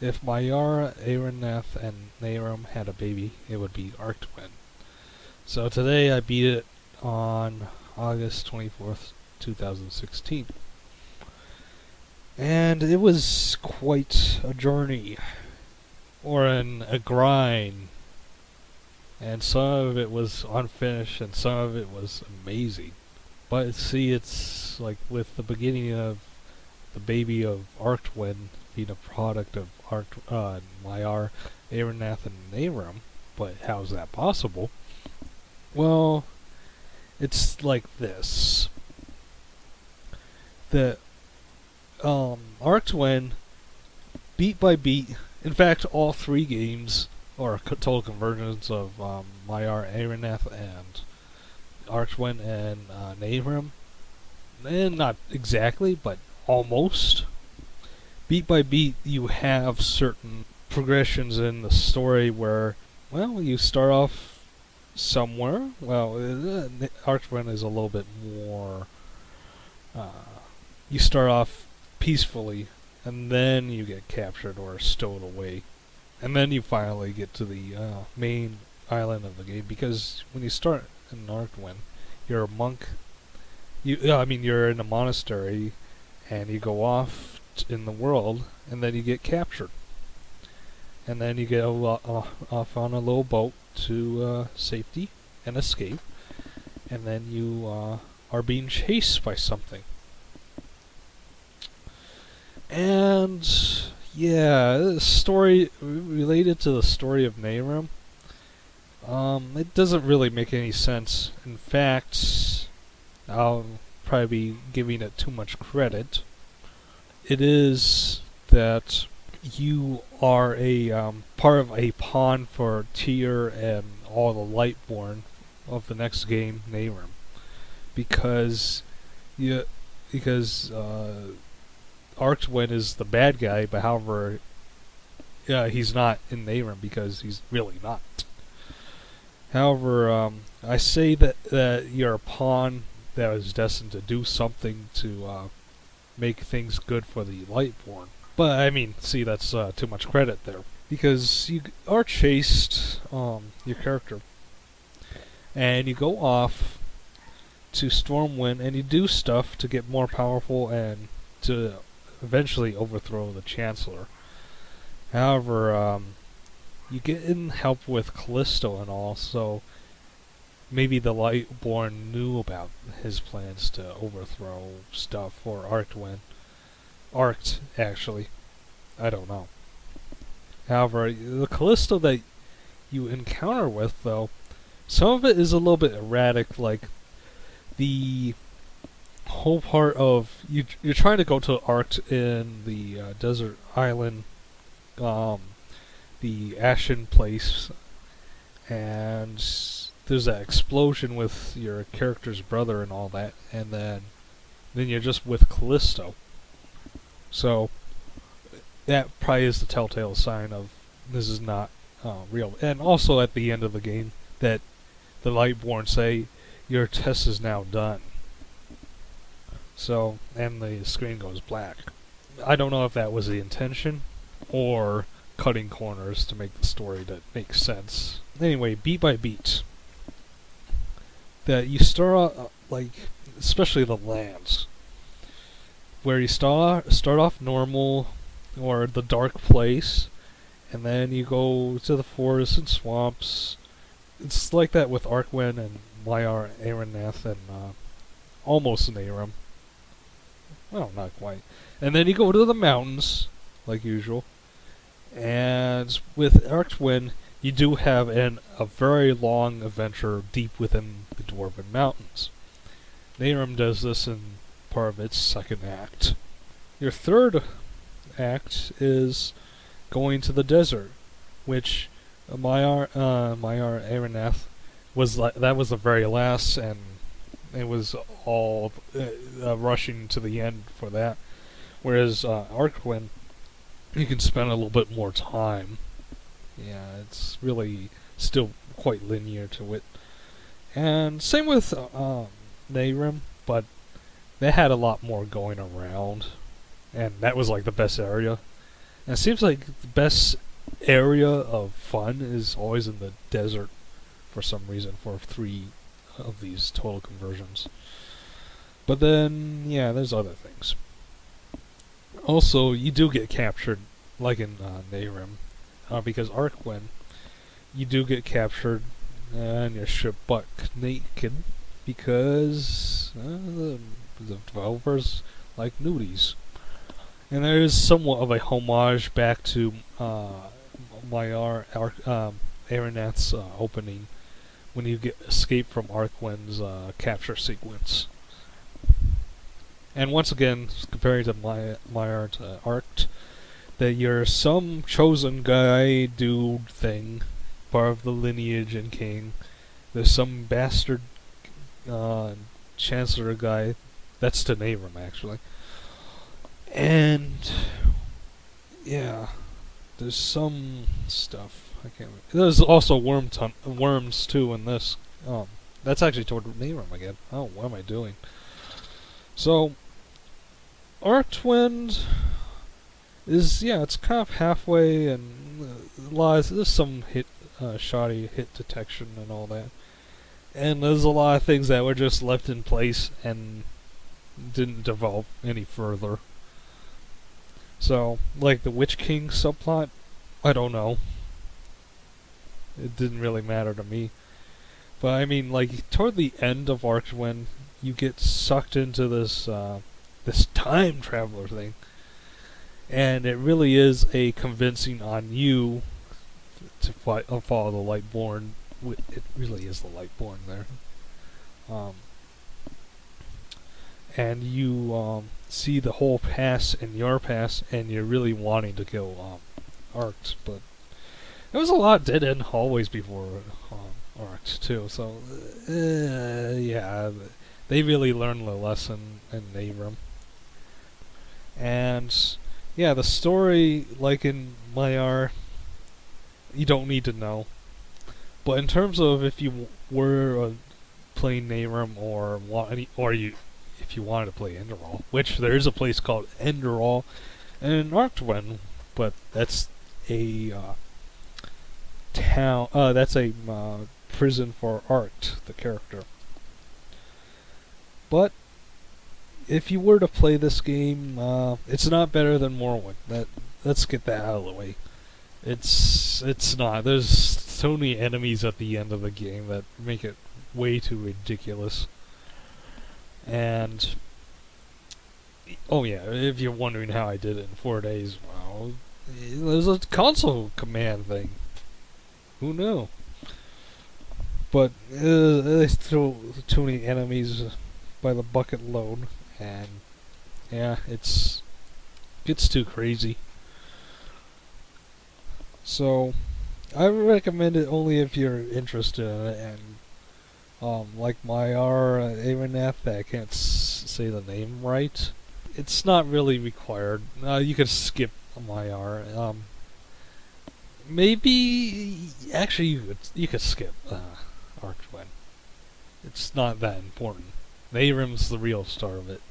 if Mayara, Araneth, and Naram had a baby, it would be Arktwend. So today I beat it on August 24th, 2016. And it was quite a journey, or a grind. And some of it was unfinished, and some of it was amazing. But see, it's like with the beginning of the baby of Arktwend being a product of Maiar, Araneth, and Naram. But how's that possible? Well, it's like this. The Arktwend, beat by beat, in fact, all three games are total conversions of Maiar, Araneth, and Arktwend and Naram. And not exactly, but almost. Beat by beat, you have certain progressions in the story where, well, you start off somewhere. Well, Arktwend is a little bit more. You start off peacefully, and then you get captured or stowed away, and then you finally get to the main island of the game. Because when you start in Arktwend, you're a monk. You're in a monastery, and you go off in the world, and then you get captured, and then you go off on a little boat to safety and escape, and then you are being chased by something. And yeah, the story related to the story of Naram, it doesn't really make any sense. In fact, I'll probably be giving it too much credit. It is that you are a part of a pawn for Tyr and all the Lightborn of the next game, Naram, because Arktwend is the bad guy, but however, he's not in Naram because he's really not. However, I say that you're a pawn that was destined to do something to make things good for the Lightborn. But I mean, see, that's too much credit there, because you are chased, your character, and you go off to Stormwind, and you do stuff to get more powerful and to eventually overthrow the Chancellor. However, you get in help with Callisto and all, so maybe the Lightborn knew about his plans to overthrow stuff for Arktwend. Arct, actually. I don't know. However, the Callisto that you encounter with, though, some of it is a little bit erratic, like the whole part of you're trying to go to Arkt in the desert island, the Ashen place, and there's that explosion with your character's brother and all that, and then you're just with Callisto. So that probably is the telltale sign of this is not real. And also at the end of the game, that the Lightborn say your test is now done. So, and the screen goes black. I don't know if that was the intention or cutting corners to make the story that makes sense. Anyway, beat by beat, that you start like, especially the lands, where you start off normal or the dark place, and then you go to the forests and swamps. It's like that with Arktwend and Maiar, Araneth, and almost Naram. Well, not quite. And then you go to the mountains, like usual. And with Arktwend, you do have a very long adventure deep within the Dwarven Mountains. Naram does this in part of its second act. Your third act is going to the desert, which Maiar Araneth was that was the very last, and it was all rushing to the end for that. Whereas Arktwend, you can spend a little bit more time. Yeah, it's really still quite linear to it. And same with Naram, but they had a lot more going around, and that was like the best area. And it seems like the best area of fun is always in the desert for some reason for 3 of these total conversions. But then, yeah, there's other things. Also, you do get captured, like in Nehrim, because Arktwend, you do get captured and your ship buck naked because the developers like nudies. And there is somewhat of a homage back to Aeronath's opening when you get escape from Arktwend's capture sequence. And once again, comparing to Maiar to Arkt, that you're some chosen guy, dude thing, part of the lineage and king. There's some bastard chancellor guy. That's to Nehrim, actually. And yeah, there's some stuff I can't. There's also worms too in this. That's actually toward Nehrim again. Oh, what am I doing? So, Arktwend is, yeah, it's kind of halfway, and there's some shoddy hit detection and all that. And there's a lot of things that were just left in place and didn't develop any further. So, like the Witch King subplot, I don't know. It didn't really matter to me. But I mean, like, toward the end of Arktwend, you get sucked into this this time traveler thing. And it really is a convincing on you to follow the Lightborn. It really is the Lightborn there. And you see the whole past and your past, and you're really wanting to kill Arkt. But there was a lot of dead-end hallways before Arkt, too. So, yeah, they really learned the lesson in Nehrim. And yeah, the story, like in Maiar, you don't need to know. But in terms of if you were playing Nehrim if you wanted to play Enderal, which there is a place called Enderal in Arktwend, but that's a town. That's a prison for Arkt, the character. But if you were to play this game, it's not better than Morrowind. Let's get that out of the way. It's not. There's so many enemies at the end of the game that make it way too ridiculous. And oh yeah, if you're wondering how I did it in 4 days, well, there's a console command thing. Who knew? But they throw too many enemies by the bucket load. And yeah, gets too crazy. So I recommend it only if you're interested in it. And like Maiar Aeronath, I can't say the name right. It's not really required. You could skip Maiar. Maybe actually you could skip Arktwend. It's not that important. Nehrim's the real star of it.